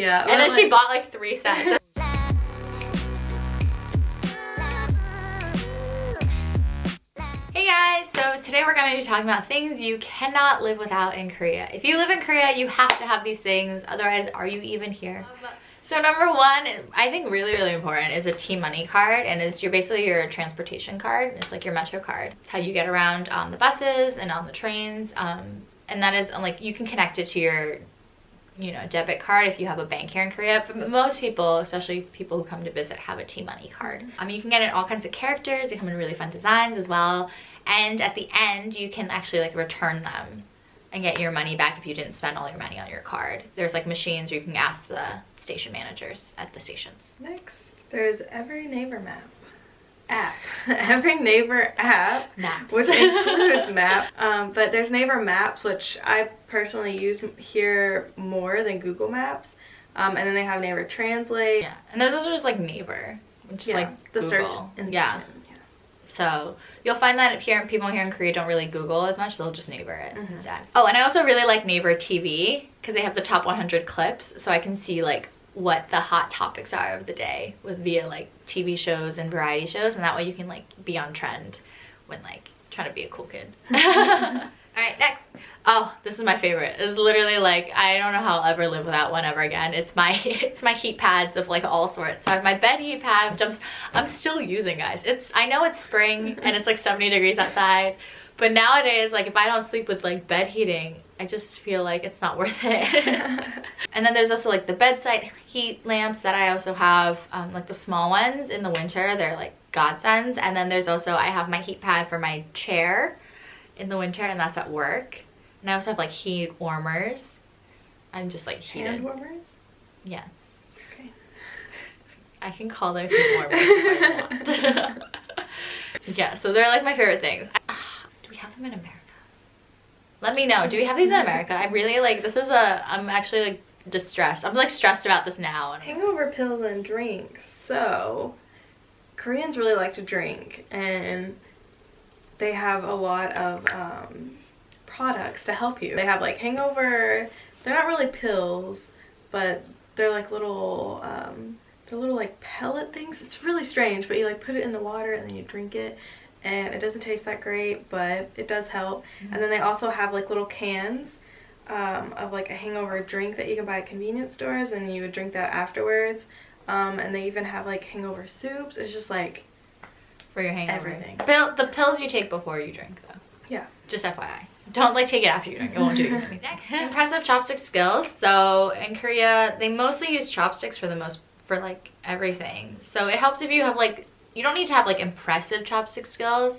Yeah. And then she bought like 3 sets. Hey guys, so today we're going to be talking about things you cannot live without in Korea. If you live in Korea, you have to have these things, otherwise are you even here? So number one, I think really important, is a T-Money card, and it's basically your transportation card. It's like your Metro card. It's how you get around on the buses and on the trains, and that is like you can connect it to your debit card if you have a bank here in Korea. But most people, especially people who come to visit, have a T-Money card. You can get it in all kinds of characters. They come in really fun designs as well. And at the end, you can actually like return them and get your money back if you didn't spend all your money on your card. There's like machines where you can ask the station managers at the stations. Next, there's Every Neighbor app. Every Neighbor app, Maps. which includes maps. But there's Neighbor Maps, which I personally use here more than Google Maps. And then they have Neighbor Translate. Yeah, and those are just like Neighbor, which is like the Google. search engine. Yeah. So you'll find that people here in Korea don't really Google as much. They'll just Neighbor it instead. Oh, and I also really like Neighbor TV because they have the top 100 clips, so I can see like what the hot topics are of the day via like TV shows and variety shows, and that way you can like be on trend when like trying to be a cool kid. All right, next. Oh, this is my favorite. It's literally like, I don't know how I'll ever live without one ever again. It's my heat pads of like all sorts. So I have my bed heat pad, which I'm still using, guys. I know it's spring and it's like 70 degrees outside, but nowadays, like if I don't sleep with like bed heating, I just feel like it's not worth it. And then there's also like the bedside heat lamps that I also have, like the small ones in the winter. They're like godsends. And then there's also, I have my heat pad for my chair in the winter, and that's at work. And I also have like heat warmers. I'm just like heated. Hand warmers? Yes. Okay. I can call them heat warmers if I want. Yeah, so they're like my favorite things. Do we have them in America? Let me know. Do we have these in America? I really like, I'm actually like distressed. I'm like stressed about this now. Hangover pills and drinks. So, Koreans really like to drink, and they have a lot of products to help you. They have like hangover, they're not really pills, but they're like little like pellet things. It's really strange, but you like put it in the water and then you drink it, and it doesn't taste that great, but it does help. And then they also have like little cans of like a hangover drink that you can buy at convenience stores, and you would drink that afterwards. And they even have like hangover soups. It's just like for your hangover. Everything. The pills you take before you drink though. Yeah. Just FYI. Don't like take it after you drink. It won't do anything. Impressive chopstick skills. So in Korea, they mostly use chopsticks for like everything. So it helps if you have like, you don't need to have like impressive chopstick skills,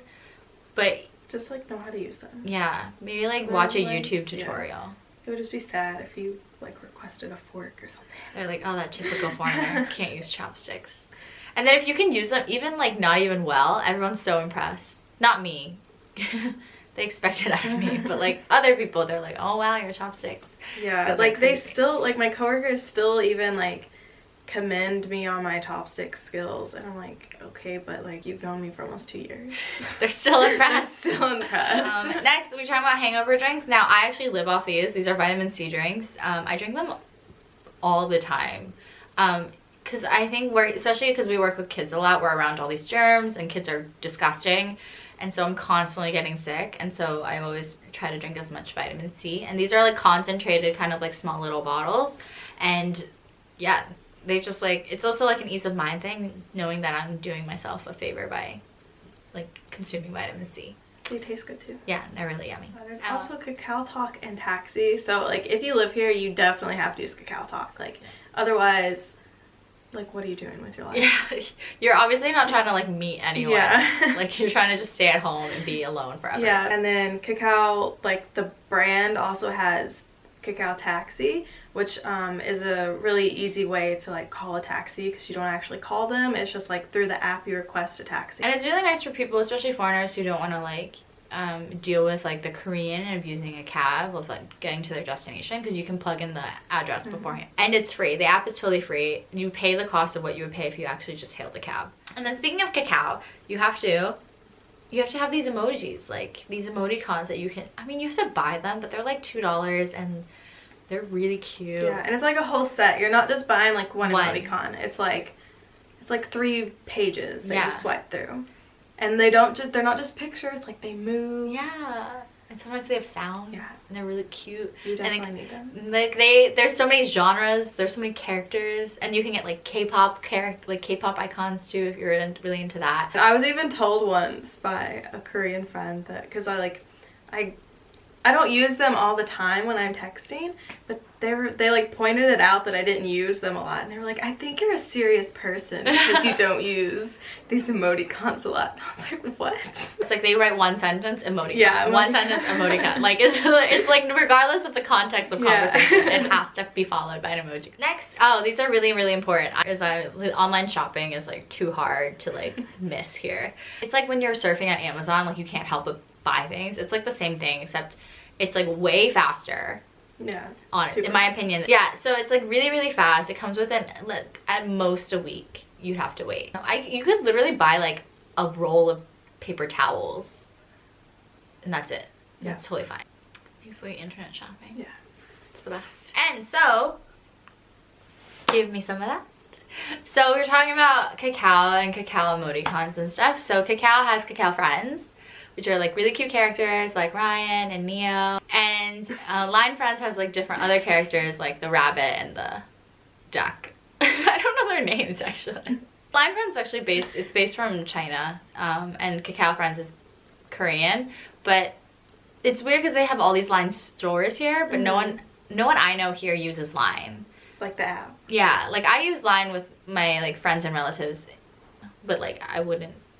but just like know how to use them. Yeah, maybe like watch a YouTube tutorial. Yeah. It would just be sad if you like requested a fork or something. They're like, oh, that typical foreigner can't use chopsticks. And then if you can use them, even like not even well, everyone's so impressed. Not me. They expect it out of me, but like other people, they're like, oh wow, your chopsticks. Yeah, like they still, like my coworkers still even like commend me on my chopstick skills, and I'm like, okay, but like you've known me for almost 2 years. They're still impressed. They're still impressed. Next, we talk about hangover drinks. Now, I actually live off these. These are vitamin C drinks. I drink them all the time. Because I think especially because we work with kids a lot, we're around all these germs, and kids are disgusting. And so I'm constantly getting sick, and so I always try to drink as much vitamin C. And these are like concentrated, kind of like small little bottles. And yeah, they just like, it's also like an ease of mind thing, knowing that I'm doing myself a favor by like consuming vitamin C. They taste good too. Yeah, they're really yummy. There's also Cacao Talk and Taxi. So like if you live here, you definitely have to use Cacao Talk. Like otherwise, like what are you doing with your life? Yeah, you're obviously not trying to like meet anyone. Yeah. Like you're trying to just stay at home and be alone forever. Yeah, and then Cacao, like the brand also has Cacao Taxi, which is a really easy way to like call a taxi because you don't actually call them. It's just like through the app you request a taxi. And it's really nice for people, especially foreigners, who don't want to like deal with like the Korean of using a cab of like getting to their destination, because you can plug in the address beforehand, and it's free. The app is totally free. You pay the cost of what you would pay if you actually just hailed a cab. And then speaking of cacao, you have to have these emojis, like these emoticons that you can, I mean, you have to buy them, but they're like $2, and They're really cute. Yeah, and it's like a whole set. You're not just buying like one emoticon. It's like 3 pages that you swipe through. And they're not just pictures, like they move. Yeah. And sometimes they have sounds. Yeah. And they're really cute. You definitely need them. Like there's so many genres, there's so many characters, and you can get like K-pop icons too if you're really into that. And I was even told once by a Korean friend that, because I don't use them all the time when I'm texting, but they like pointed it out that I didn't use them a lot, and they were like, I think you're a serious person because you don't use these emoticons a lot. And I was like, what? It's like they write one sentence, emoticon. Yeah, one sentence, emoticon. Like it's like regardless of the context of conversation, it has to be followed by an emoji. Next, oh, these are really, really important. Online shopping is like too hard to like miss here. It's like when you're surfing on Amazon, like you can't help but buy things. It's like the same thing, except it's like way faster. Yeah. In my opinion. Yeah, so it's like really, really fast. It comes within like at most a week. You'd have to wait. You could literally buy like a roll of paper towels and that's it. Yeah. That's totally fine. Basically internet shopping. Yeah. It's the best. And so, give me some of that. So we're talking about cacao and cacao emoticons and stuff. So cacao has cacao friends, which are like really cute characters like Ryan and Neo. And Line Friends has like different other characters like the rabbit and the duck. I don't know their names actually. Line Friends is actually based from China, and Cacao Friends is Korean, but it's weird because they have all these Line stores here, but no one I know here uses Line. Like the app. Yeah, like I use Line with my like friends and relatives, but like I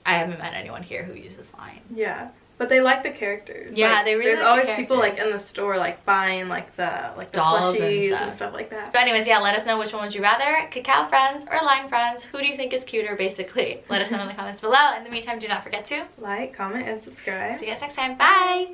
haven't met anyone here who uses Line. Yeah. But they like the characters. Yeah, like, they really there's like always the people like in the store like buying like the dolls plushies and stuff like that. But anyways, yeah, let us know which one would you rather, Cacao Friends or Line Friends. Who do you think is cuter, basically? Let us know in the comments below. In the meantime, do not forget to like, comment, and subscribe. See you guys next time. Bye!